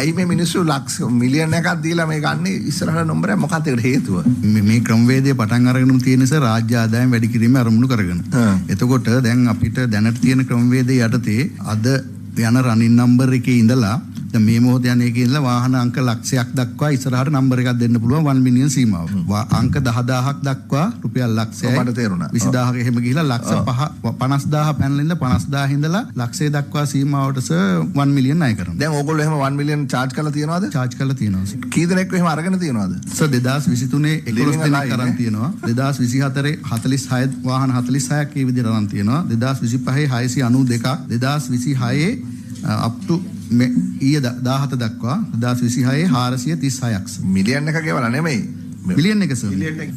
ඇයි මේ මිනිස්සු ලක්ෂ මිලියන් එකක් දීලා මේ ගන්නේ ඉස්සරහට නම්බරයක් මොකක්ද ඒකට හේතුව? මේ ක්‍රමවේදය පටන් අරගෙනම තියෙන නිසා රාජ්‍ය ආදායම් වැඩි කිරීම අරමුණු කරගෙන. එතකොට දැන් අපිට දැනට තියෙන ක්‍රමවේදය යටතේ අද යන රනින් නම්බර් එකේ ඉඳලා දැන් මේ මොහොතේ යන එකේ ඉඳලා වාහන අංක ලක්ෂයක් දක්වා ඉස්සරහට නම්බර් එකක් දෙන්න පුළුවන් 1 මිලියන් සීමාව. අංක 10000ක් දක්වා රුපියල් ලක්ෂයයි. මට තේරුණා. 20000ක එහෙම ගිහිලා ලක්ෂ 50000 පැනලා ඉඳලා 50000 ඉඳලා ලක්ෂය දක්වා සීමාවට 1 මිලියන් ණය කරනවා. දැන් ඕගොල්ලෝ එහෙම 1 මිලියන් charge කරලා තියනවද? charge කරලා තියෙනවා. කී දෙනෙක් එහෙම අරගෙන තියනවද? 2023 11 දෙනෙක් අරන් තියෙනවා. 2024 46 වාහන 46ක් මේ විදිහට අරන් තියෙනවා. 2025 692ක් 2026 up to ඊයේ 17 දක්වා 2026 436ක් මිලියන් එක ගෙවලා නෙමෙයි මිලියන් එක සර් මිලියන් එක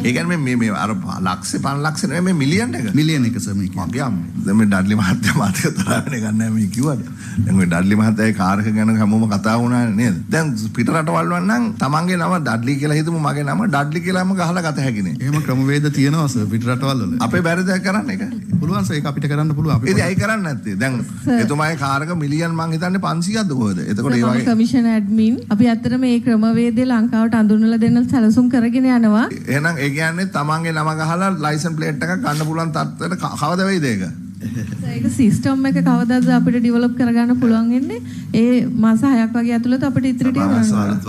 ඒ කියන්නේ මේ අර ලක්ෂ 5 ලක්ෂ නෙමෙයි මේ මිලියන් එක මිලියන් එක සර් මේ මගේ අම්මේ දැන් මේ ඩඩ්ලි මහත්තයා මාතක තරහනේ ගන්නෑ මේ කිව්වද දැන් මේ ඩඩ්ලි මහත්තයාගේ කාර් එක ගැන හැමෝම කතා වුණානේ නේද දැන් පිට රටවල් වන්නම් තමන්ගේ නම ඩඩ්ලි කියලා හිතමු මගේ නම ඩඩ්ලි කියලාම ගහලා ගත හැකිනේ එහෙම ක්‍රමවේද තියෙනවා සර් පිට රටවල් වල අපේ බැරි දෙයක් කරන්න ඒක පුළුවන් සර් ඒක අපිට කරන්න පුළුවන් අපි ඒයි කරන්නේ නැත්තේ දැන් එතුමාගේ කාර් එක මිලියන් මං හිතන්නේ 500ක්ද කොහෙද එතකොට ඒ වගේ කමිෂන් ඇඩ්මින් අපි ඇත්තටම මේ ක්‍රමවේදය ලංකාවට අඳුනලා දෙන්න සැලසුම් කරගෙන යනවා එහෙනම් ඒ කියන්නේ තමන්ගේ නම ගහලා ලයිසන් ප්ලේට් එකක් ගන්න පුළුවන් තත්ත්වයට කවද වෙයිද ඒක ඒක සිස්ටම් එක කවදාද අපිට ඩෙවලොප් කරගන්න පුළුවන් වෙන්නේ ඒ මාස 6ක් වගේ ඇතුළත අපිට ඉතිරි ටික කරන්න